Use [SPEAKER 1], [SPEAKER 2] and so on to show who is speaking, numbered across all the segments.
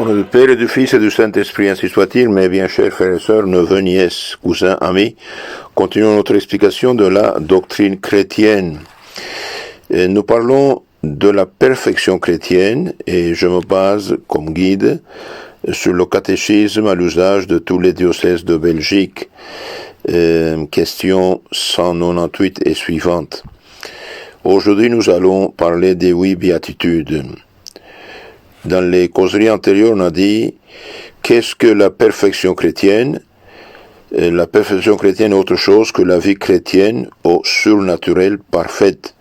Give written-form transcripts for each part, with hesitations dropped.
[SPEAKER 1] Au nom du Père et du Fils et du Saint-Esprit, ainsi soit-il, mes bien chers frères et sœurs, neveux, nièces, cousins, amis, continuons notre explication de la doctrine chrétienne. Et nous parlons de la perfection chrétienne et je me base comme guide sur le catéchisme à l'usage de tous les diocèses de Belgique. Question 198 et suivante. Aujourd'hui, nous allons parler des 8 béatitudes. Dans les causeries antérieures, on a dit qu'est-ce que la perfection chrétienne? La perfection chrétienne est autre chose que la vie chrétienne au surnaturel parfaite.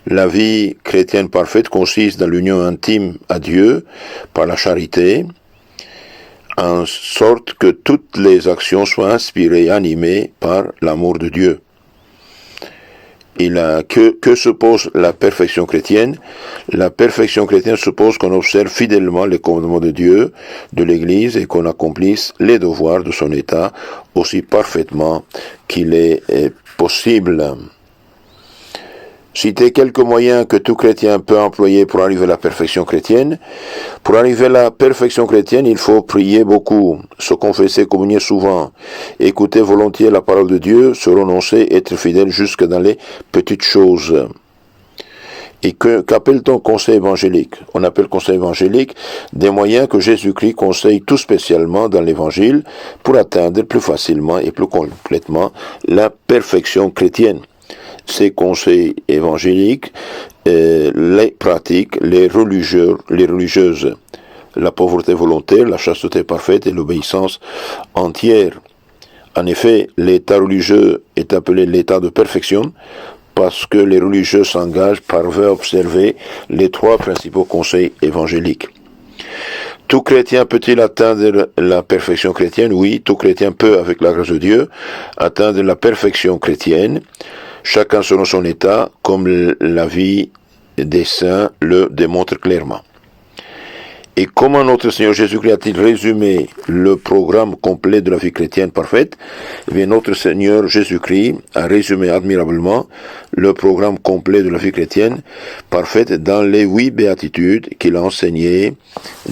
[SPEAKER 1] La vie chrétienne parfaite consiste dans l'union intime à Dieu par la charité, en sorte que toutes les actions soient inspirées et animées par l'amour de Dieu. Que suppose la perfection chrétienne? La perfection chrétienne suppose qu'on observe fidèlement les commandements de Dieu, de l'Église, et qu'on accomplisse les devoirs de son État aussi parfaitement qu'il est possible. Citer quelques moyens que tout chrétien peut employer pour arriver à la perfection chrétienne. Pour arriver à la perfection chrétienne, il faut prier beaucoup, se confesser, communier souvent, écouter volontiers la parole de Dieu, se renoncer, être fidèle jusque dans les petites choses. Et qu'appelle-t-on conseil évangélique? On appelle conseil évangélique des moyens que Jésus-Christ conseille tout spécialement dans l'Évangile pour atteindre plus facilement et plus complètement la perfection chrétienne. Ces conseils évangéliques, les pratiques, les religieuses, la pauvreté volontaire, la chasteté parfaite et l'obéissance entière. En effet, l'état religieux est appelé l'état de perfection parce que les religieux s'engagent par à observer les 3 principaux conseils évangéliques. Tout chrétien peut-il atteindre la perfection chrétienne? Oui, tout chrétien peut, avec la grâce de Dieu, atteindre la perfection chrétienne, chacun selon son état, comme la vie des saints le démontre clairement. Et comment notre Seigneur Jésus-Christ a-t-il résumé le programme complet de la vie chrétienne parfaite? Eh bien, notre Seigneur Jésus-Christ a résumé admirablement le programme complet de la vie chrétienne parfaite dans les 8 béatitudes qu'il a enseignées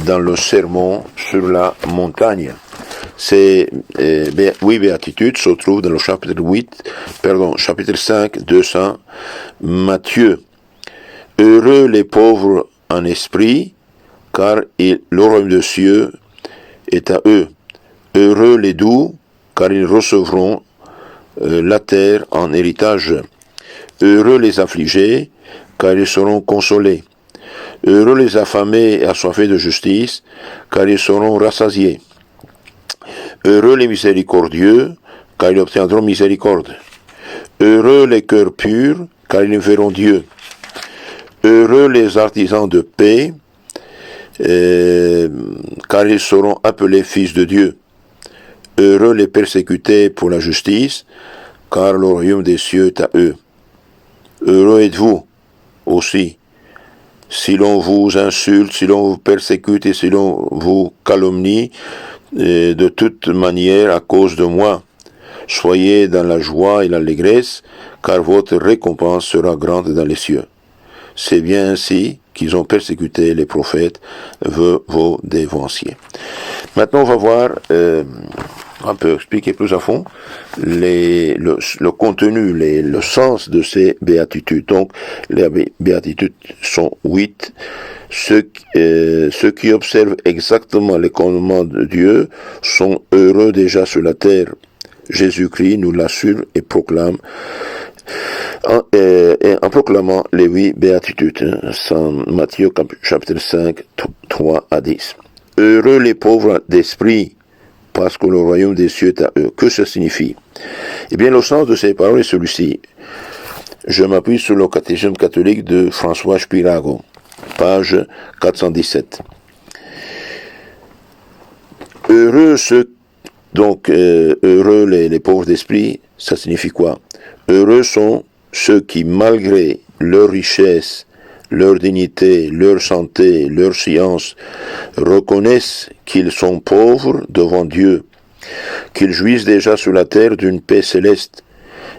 [SPEAKER 1] dans le sermon sur la montagne. Ces 8 béatitudes se trouvent dans le chapitre 5, 200, Matthieu. Heureux les pauvres en esprit, car le royaume des cieux est à eux. Heureux les doux, car ils recevront la terre en héritage. Heureux les affligés, car ils seront consolés. Heureux les affamés et assoiffés de justice, car ils seront rassasiés. Heureux les miséricordieux, car ils obtiendront miséricorde. Heureux les cœurs purs, car ils verront Dieu. Heureux les artisans de paix, car ils seront appelés fils de Dieu. Heureux les persécutés pour la justice, car le royaume des cieux est à eux. Heureux êtes-vous aussi, si l'on vous insulte, si l'on vous persécute et si l'on vous calomnie de toute manière à cause de moi. Soyez dans la joie et l'allégresse, car votre récompense sera grande dans les cieux. C'est bien ainsi qu'ils ont persécuté les prophètes, vos dévanciers. Maintenant, on va voir, on peut expliquer plus à fond le contenu, le sens de ces béatitudes. Donc, les béatitudes sont 8. Ceux qui observent exactement les commandements de Dieu sont heureux déjà sur la terre. Jésus-Christ nous l'assure et proclame en proclamant les 8 béatitudes, Matthieu chapitre 5, 3 à 10. Heureux les pauvres d'esprit, parce que le royaume des cieux est à eux. Que ça signifie? Eh bien, le sens de ces paroles est celui-ci. Je m'appuie sur le catéchisme catholique de François Spirago, page 417. Heureux heureux les pauvres d'esprit, ça signifie quoi? Heureux sont ceux qui, malgré leur richesse, leur dignité, leur santé, leur science, reconnaissent qu'ils sont pauvres devant Dieu, qu'ils jouissent déjà sur la terre d'une paix céleste,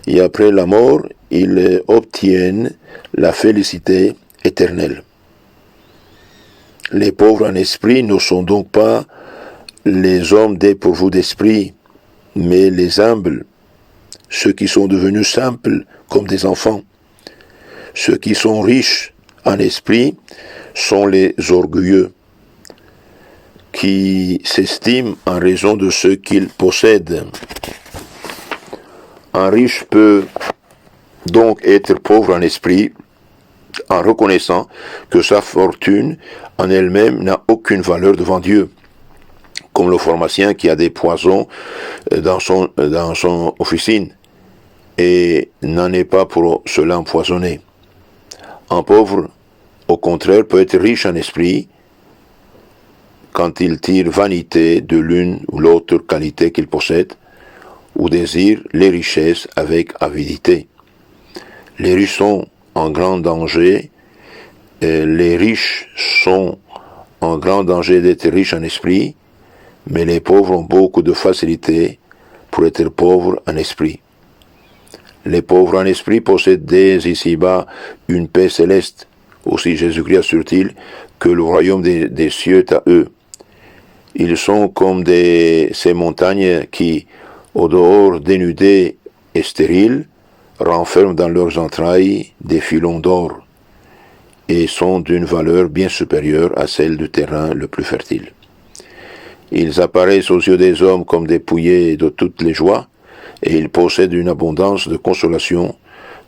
[SPEAKER 1] et après la mort, ils obtiennent la félicité éternelle. Les pauvres en esprit ne sont donc pas les hommes dépourvus d'esprit, mais les humbles, ceux qui sont devenus simples comme des enfants. Ceux qui sont riches en esprit sont les orgueilleux, qui s'estiment en raison de ce qu'ils possèdent. Un riche peut donc être pauvre en esprit en reconnaissant que sa fortune en elle-même n'a aucune valeur devant Dieu, comme le pharmacien qui a des poisons dans son officine et n'en est pas pour cela empoisonné. Un pauvre, au contraire, peut être riche en esprit quand il tire vanité de l'une ou l'autre qualité qu'il possède ou désire les richesses avec avidité. Les riches sont en grand danger, d'être riches en esprit, mais les pauvres ont beaucoup de facilité pour être pauvres en esprit. Les pauvres en esprit possèdent dès ici-bas une paix céleste. Aussi Jésus-Christ assure-t-il que le royaume des cieux est à eux. Ils sont comme ces montagnes qui, au dehors dénudées et stériles, renferment dans leurs entrailles des filons d'or et sont d'une valeur bien supérieure à celle du terrain le plus fertile. Ils apparaissent aux yeux des hommes comme dépouillés de toutes les joies, et ils possèdent une abondance de consolation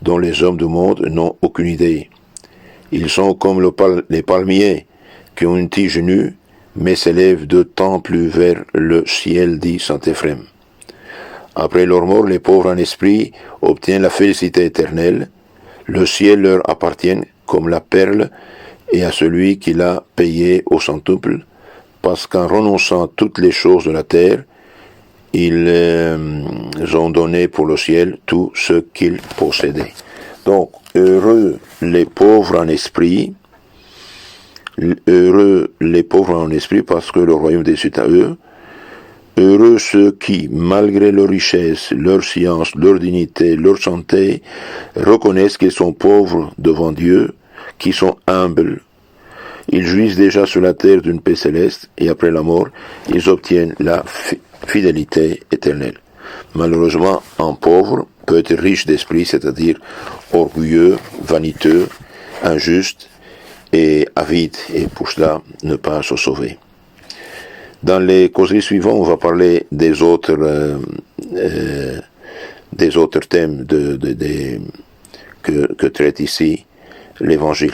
[SPEAKER 1] dont les hommes du monde n'ont aucune idée. Ils sont comme les palmiers qui ont une tige nue, mais s'élèvent de temps plus vers le ciel, dit saint Éphrem. Après leur mort, les pauvres en esprit obtiennent la félicité éternelle. Le ciel leur appartient comme la perle et à celui qui l'a payé au centuple, parce qu'en renonçant toutes les choses de la terre, ils ont donné pour le ciel tout ce qu'ils possédaient. Donc, heureux les pauvres en esprit, parce que le royaume des cieux est à eux. Heureux ceux qui, malgré leur richesse, leur science, leur dignité, leur santé, reconnaissent qu'ils sont pauvres devant Dieu, qui sont humbles. Ils jouissent déjà sur la terre d'une paix céleste, et après la mort, ils obtiennent la fidélité éternelle. Malheureusement, un pauvre peut être riche d'esprit, c'est-à-dire orgueilleux, vaniteux, injuste et avide, et pour cela ne pas se sauver. Dans les causeries suivantes, on va parler des autres thèmes que traite ici l'Évangile.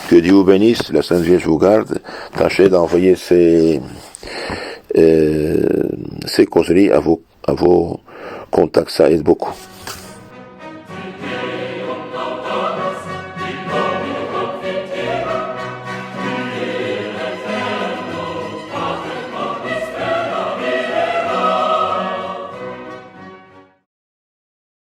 [SPEAKER 1] Que Dieu vous bénisse, la Sainte Vierge vous garde. Tâchez d'envoyer ces causeries à vos contacts, ça aide beaucoup.